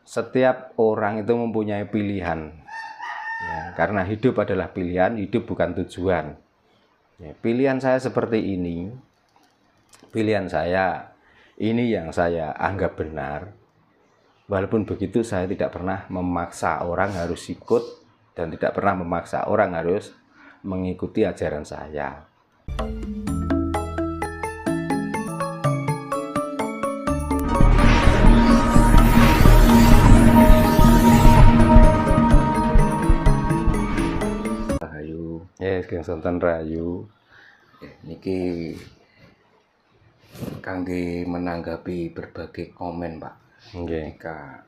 Setiap orang itu mempunyai pilihan, ya, karena hidup adalah pilihan, hidup bukan tujuan. Ya, pilihan saya seperti ini, pilihan saya ini yang saya anggap benar. Walaupun begitu, saya tidak pernah memaksa orang harus ikut dan tidak pernah memaksa orang harus mengikuti ajaran saya. Kang Sonten Rahayu. Niki kangge menanggapi berbagai komen, Pak. Jika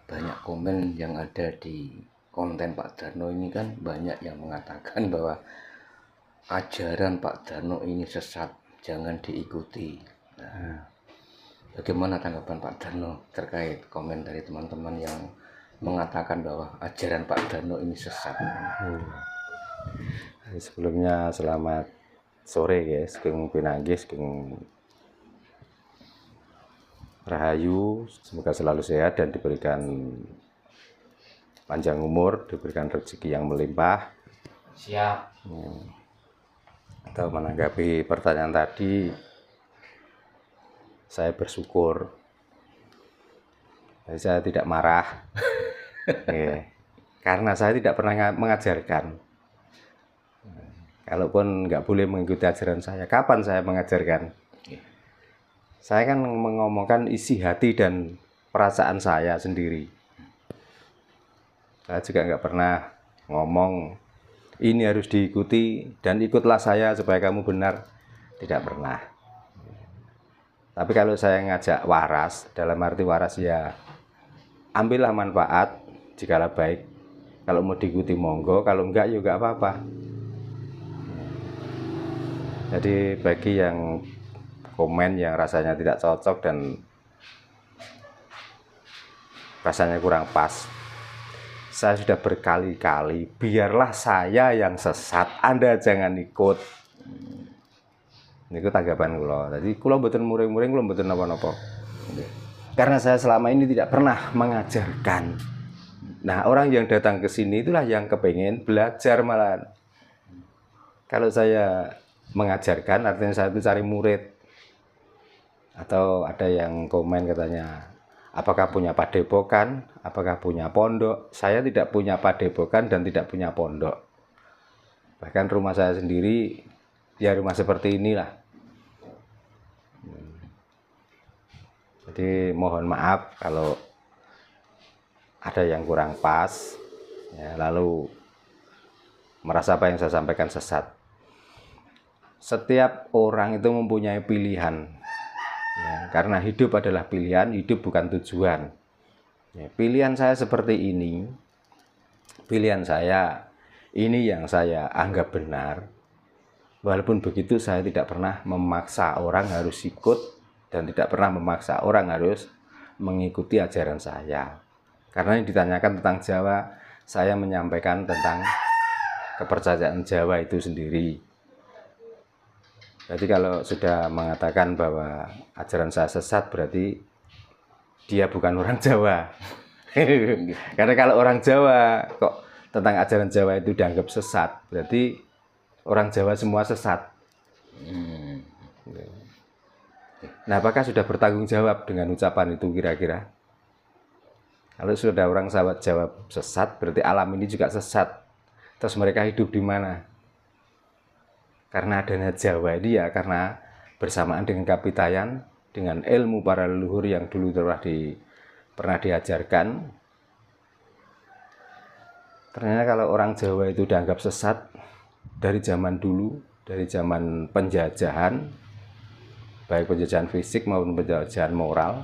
banyak komen yang ada di konten Pak Darno ini kan banyak yang mengatakan bahwa ajaran Pak Darno ini sesat, jangan diikuti. Nah, bagaimana tanggapan Pak Darno terkait komen dari teman-teman yang mengatakan bahwa ajaran Pak Darno ini sesat? Sebelumnya selamat sore guys, Kang Pinanggis, Kang Rahayu, semoga selalu sehat dan diberikan panjang umur, diberikan rezeki yang melimpah. Siap. Atau menanggapi pertanyaan tadi, saya bersyukur, saya tidak marah, karena saya tidak pernah mengajarkan. Kalaupun nggak boleh mengikuti ajaran saya, kapan saya mengajarkan? Saya kan mengomongkan isi hati dan perasaan saya sendiri. Saya juga nggak pernah ngomong ini harus diikuti dan ikutlah saya supaya kamu benar. Tidak pernah. Tapi kalau saya ngajak waras, dalam arti waras ya ambillah manfaat jikalau baik. Kalau mau diikuti monggo, kalau enggak juga apa-apa. Jadi bagi yang komen yang rasanya tidak cocok dan rasanya kurang pas, saya sudah berkali-kali, biarlah saya yang sesat, Anda jangan ikut. Ini tanggapan kula. Jadi kula mboten muring-muring, kula mboten napa-napa. Karena saya selama ini tidak pernah mengajarkan. Nah, orang yang datang ke sini itulah yang kepengen belajar malah. Kalau saya mengajarkan artinya saya itu cari murid. Atau ada yang komen katanya, apakah punya padepokan, apakah punya pondok? Saya tidak punya padepokan dan tidak punya pondok. Bahkan rumah saya sendiri ya rumah seperti inilah. Jadi mohon maaf kalau ada yang kurang pas, ya, lalu merasa apa yang saya sampaikan sesat. Setiap orang itu mempunyai pilihan, ya, karena hidup adalah pilihan, hidup bukan tujuan. Ya, pilihan saya seperti ini, pilihan saya ini yang saya anggap benar. Walaupun begitu, saya tidak pernah memaksa orang harus ikut dan tidak pernah memaksa orang harus mengikuti ajaran saya. Karena yang ditanyakan tentang Jawa, saya menyampaikan tentang kepercayaan Jawa itu sendiri. Jadi kalau sudah mengatakan bahwa ajaran saya sesat, berarti dia bukan orang Jawa. Karena kalau orang Jawa kok tentang ajaran Jawa itu dianggap sesat, berarti orang Jawa semua sesat. Nah, apakah sudah bertanggung jawab dengan ucapan itu kira-kira? Kalau sudah orang Jawa sesat, berarti alam ini juga sesat. Terus mereka hidup di mana? Karena adanya Jawa ini ya karena bersamaan dengan kapitayan, dengan ilmu para leluhur yang dulu pernah diajarkan. Ternyata kalau orang Jawa itu dianggap sesat dari zaman dulu, dari zaman penjajahan, baik penjajahan fisik maupun penjajahan moral.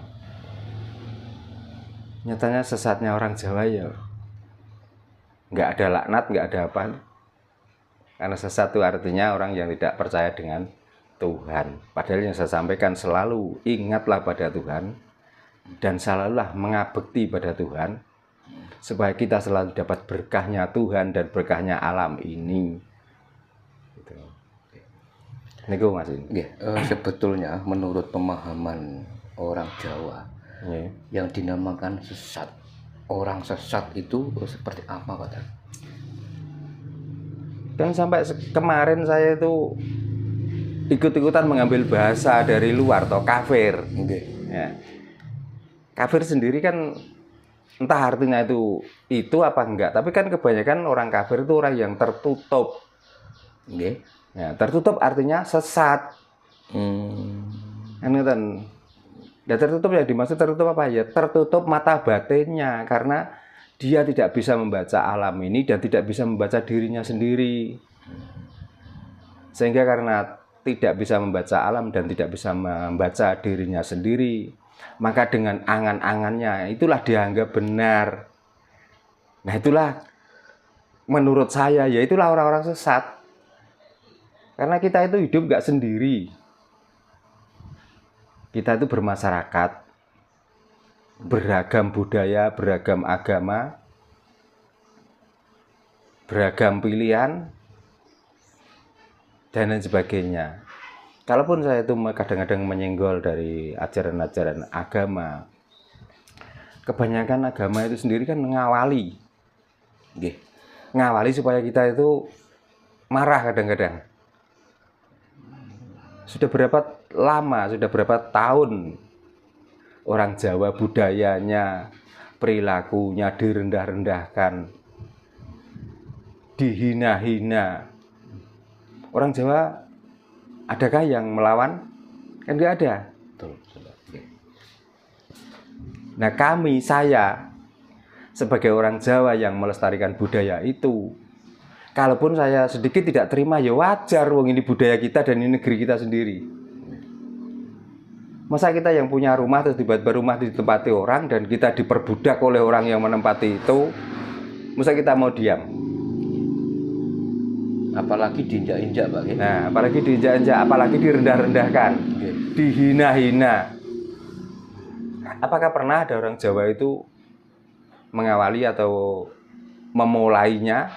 Nyatanya sesatnya orang Jawa ya nggak ada laknat, nggak ada apa. Karena sesat itu artinya orang yang tidak percaya dengan Tuhan. Padahal yang saya sampaikan selalu ingatlah pada Tuhan dan selalulah mengabekti pada Tuhan supaya kita selalu dapat berkahnya Tuhan dan berkahnya alam ini. Gitu. Niku Mas. Sebetulnya menurut pemahaman orang Jawa yang dinamakan sesat orang sesat itu seperti apa Pak Dan? Kan sampai kemarin saya itu ikut-ikutan mengambil bahasa dari luar atau kafir. Ya. Kafir sendiri kan entah artinya itu apa enggak, tapi kan kebanyakan orang kafir itu orang yang tertutup. Ya, tertutup artinya sesat. Kan ya, tertutup ya, dimaksud tertutup apa ya? Tertutup mata batinnya karena dia tidak bisa membaca alam ini dan tidak bisa membaca dirinya sendiri. Sehingga karena tidak bisa membaca alam dan tidak bisa membaca dirinya sendiri, maka dengan angan-angannya itulah dianggap benar. Nah, itulah menurut saya, ya itulah orang-orang sesat. Karena kita itu hidup nggak sendiri. Kita itu bermasyarakat, beragam budaya, beragam agama, beragam pilihan, dan lain sebagainya. Kalaupun saya itu kadang-kadang menyenggol dari ajaran-ajaran agama, kebanyakan agama itu sendiri kan mengawali, ngawali supaya kita itu marah kadang-kadang. Sudah berapa lama, sudah berapa tahun orang Jawa budayanya, perilakunya direndah-rendahkan, dihina-hina. Orang Jawa adakah yang melawan? Kan nggak ada. Nah, saya sebagai orang Jawa yang melestarikan budaya itu, kalaupun saya sedikit tidak terima, ya wajar, wong ini budaya kita dan ini negeri kita sendiri. Masa kita yang punya rumah terus tiba-tiba rumah ditempati orang dan kita diperbudak oleh orang yang menempati itu, masa kita mau diam? Apalagi diinjak-injak Pak. Nah, apalagi diinjak-injak, apalagi direndah-rendahkan, dihina-hina. Apakah pernah ada orang Jawa itu mengawali atau memulainya?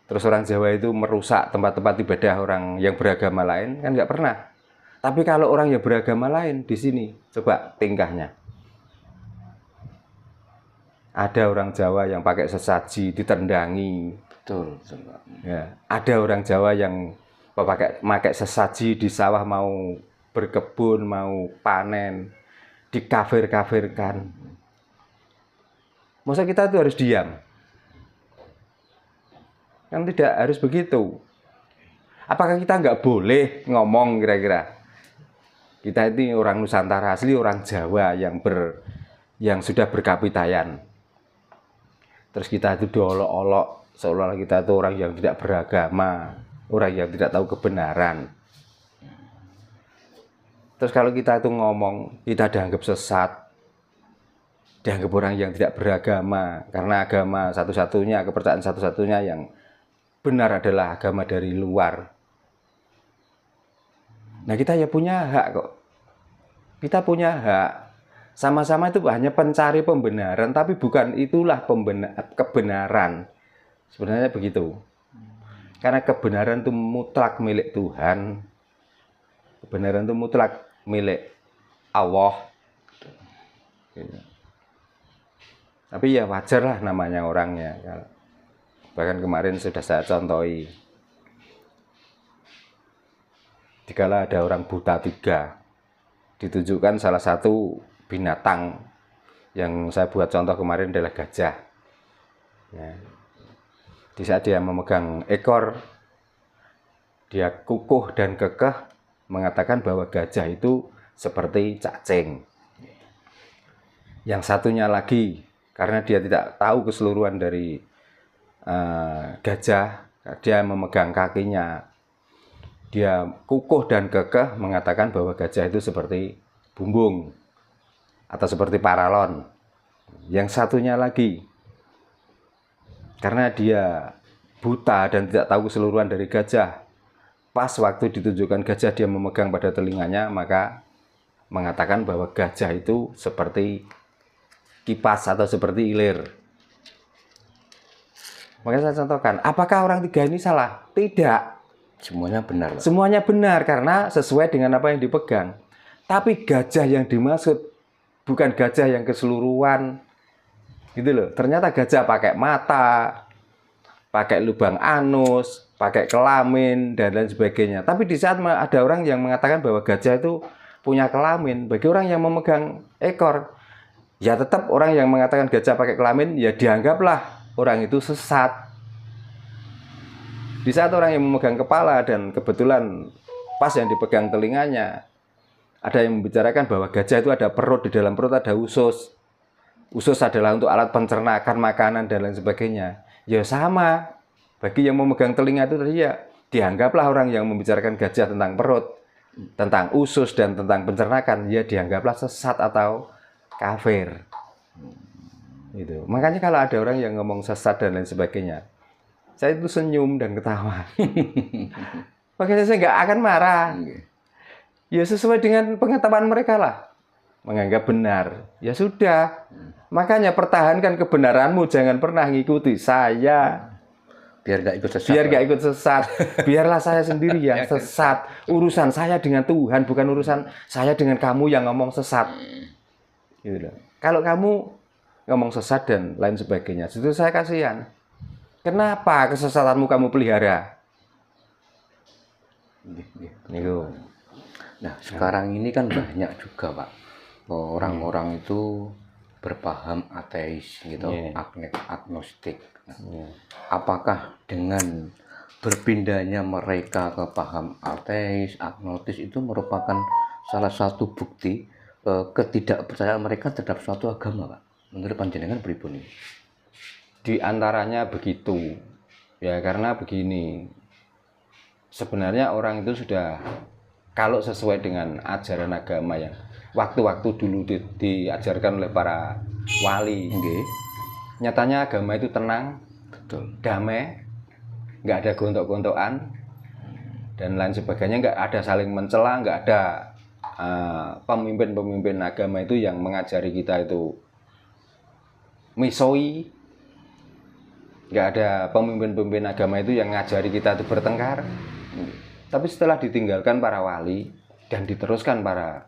Terus orang Jawa itu merusak tempat-tempat ibadah orang yang beragama lain? Kan nggak pernah. Tapi kalau orang yang beragama lain di sini, coba tingkahnya. Ada orang Jawa yang pakai sesaji ditendangi. Betul. Ya, ada orang Jawa yang pakai sesaji di sawah mau berkebun, mau panen, dikafir-kafirkan. Masa kita itu harus diam? Kan tidak harus begitu. Apakah kita nggak boleh ngomong kira-kira? Kita ini orang Nusantara asli, orang Jawa yang sudah berkapitayan. Terus kita itu diolok-olok seolah-olah kita itu orang yang tidak beragama, orang yang tidak tahu kebenaran. Terus kalau kita itu ngomong, kita dianggap sesat, dianggap orang yang tidak beragama, karena agama satu-satunya, kepercayaan satu-satunya yang benar adalah agama dari luar. Nah, kita ya punya hak kok. Kita punya hak. Sama-sama itu hanya pencari pembenaran, tapi bukan itulah kebenaran. Sebenarnya begitu. Karena kebenaran itu mutlak milik Tuhan. Kebenaran itu mutlak milik Allah. Tapi ya wajar lah namanya orangnya. Bahkan kemarin sudah saya contohi. Dikala ada orang buta 3, ditunjukkan salah satu binatang yang saya buat contoh kemarin adalah gajah. Ya. Di saat dia memegang ekor, dia kukuh dan kekeh mengatakan bahwa gajah itu seperti cacing. Yang satunya lagi, karena dia tidak tahu keseluruhan dari gajah, dia memegang kakinya, dia kukuh dan kekeh mengatakan bahwa gajah itu seperti bumbung atau seperti paralon. Yang satunya lagi, karena dia buta dan tidak tahu keseluruhan dari gajah, pas waktu ditunjukkan gajah dia memegang pada telinganya, maka mengatakan bahwa gajah itu seperti kipas atau seperti ilir. Makanya saya contohkan, apakah orang 3 ini salah? Tidak. Semuanya benar. Semuanya benar karena sesuai dengan apa yang dipegang. Tapi gajah yang dimaksud bukan gajah yang keseluruhan. Gitu loh. Ternyata gajah pakai mata, pakai lubang anus, pakai kelamin, dan lain sebagainya. Tapi di saat ada orang yang mengatakan bahwa gajah itu punya kelamin, bagi orang yang memegang ekor, ya tetap orang yang mengatakan gajah pakai kelamin, ya dianggaplah orang itu sesat. Di saat orang yang memegang kepala dan kebetulan pas yang dipegang telinganya, ada yang membicarakan bahwa gajah itu ada perut, di dalam perut ada usus. Usus adalah untuk alat pencernaan makanan dan lain sebagainya. Ya sama, bagi yang memegang telinga itu tadi ya dianggaplah orang yang membicarakan gajah tentang perut, tentang usus dan tentang pencernaan, ya dianggaplah sesat atau kafir. Itu. Makanya kalau ada orang yang ngomong sesat dan lain sebagainya, saya itu senyum dan ketawa. Makanya saya nggak akan marah. Ya sesuai dengan pengetahuan mereka lah. Menganggap benar. Ya sudah. Makanya pertahankan kebenaranmu, jangan pernah ngikuti saya. Biar nggak ikut sesat. Biar nggak ikut sesat. Biarlah saya sendiri yang sesat. Urusan saya dengan Tuhan, bukan urusan saya dengan kamu yang ngomong sesat. Gitu loh. Kalau kamu ngomong sesat dan lain sebagainya, itu saya kasihan. Kenapa kesesatanmu kamu pelihara? Gitu. Nah, sekarang ini kan banyak juga, Pak, orang-orang itu berpaham ateis gitu, agnostik. Apakah dengan berpindahnya mereka ke paham ateis, agnostis itu merupakan salah satu bukti ketidakpercayaan mereka terhadap suatu agama, Pak? Menurut panjenengan pripun ini? Di antaranya begitu. Ya karena begini. Sebenarnya orang itu sudah, kalau sesuai dengan ajaran agama yang waktu-waktu dulu diajarkan oleh para wali, nyatanya agama itu tenang, betul, damai, nggak ada gontok-gontokan dan lain sebagainya, nggak ada saling mencela, nggak ada pemimpin-pemimpin agama itu yang mengajari kita itu misoi, nggak ada pemimpin-pemimpin agama itu yang ngajari kita itu bertengkar. Tapi setelah ditinggalkan para wali dan diteruskan para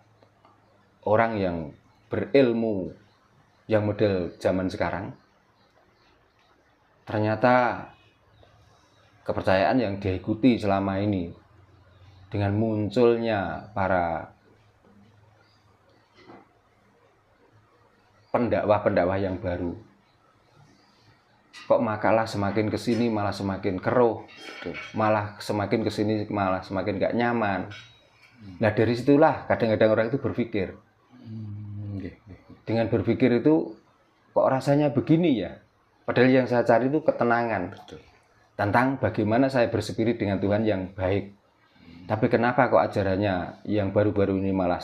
orang yang berilmu yang model zaman sekarang, ternyata kepercayaan yang diikuti selama ini dengan munculnya para pendakwah-pendakwah yang baru, kok makalah semakin kesini malah semakin keruh, malah semakin kesini malah semakin gak nyaman. Nah dari situlah kadang-kadang orang itu berpikir, dengan berpikir itu kok rasanya begini ya, padahal yang saya cari itu ketenangan. Tentang bagaimana saya berspirit dengan Tuhan yang baik. Tapi kenapa kok ajarannya yang baru-baru ini malah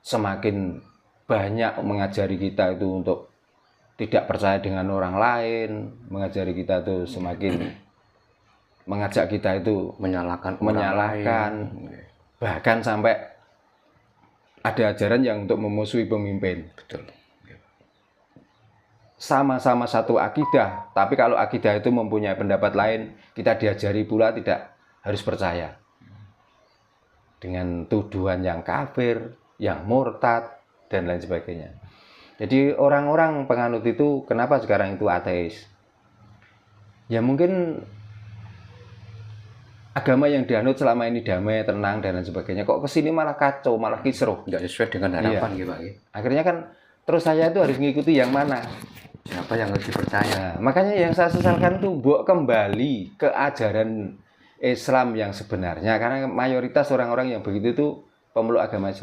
semakin banyak mengajari kita itu untuk tidak percaya dengan orang lain, mengajari kita itu semakin mengajak kita itu menyalahkan, bahkan sampai ada ajaran yang untuk memusuhi pemimpin. Betul. Sama-sama satu akidah, tapi kalau akidah itu mempunyai pendapat lain, kita diajari pula tidak harus percaya. Dengan tuduhan yang kafir, yang murtad, dan lain sebagainya. Jadi orang-orang penganut itu kenapa sekarang itu ateis? Ya mungkin agama yang dianut selama ini damai, tenang, dan lain sebagainya. Kok kesini malah kacau, malah kisruh. Nggak sesuai dengan harapan gitu, Pak. Akhirnya kan terus saya itu harus mengikuti yang mana? Siapa yang harus dipercaya? Nah, makanya yang saya sesalkan itu bawa kembali ke ajaran Islam yang sebenarnya. Karena mayoritas orang-orang yang begitu itu pemeluk agama Islam.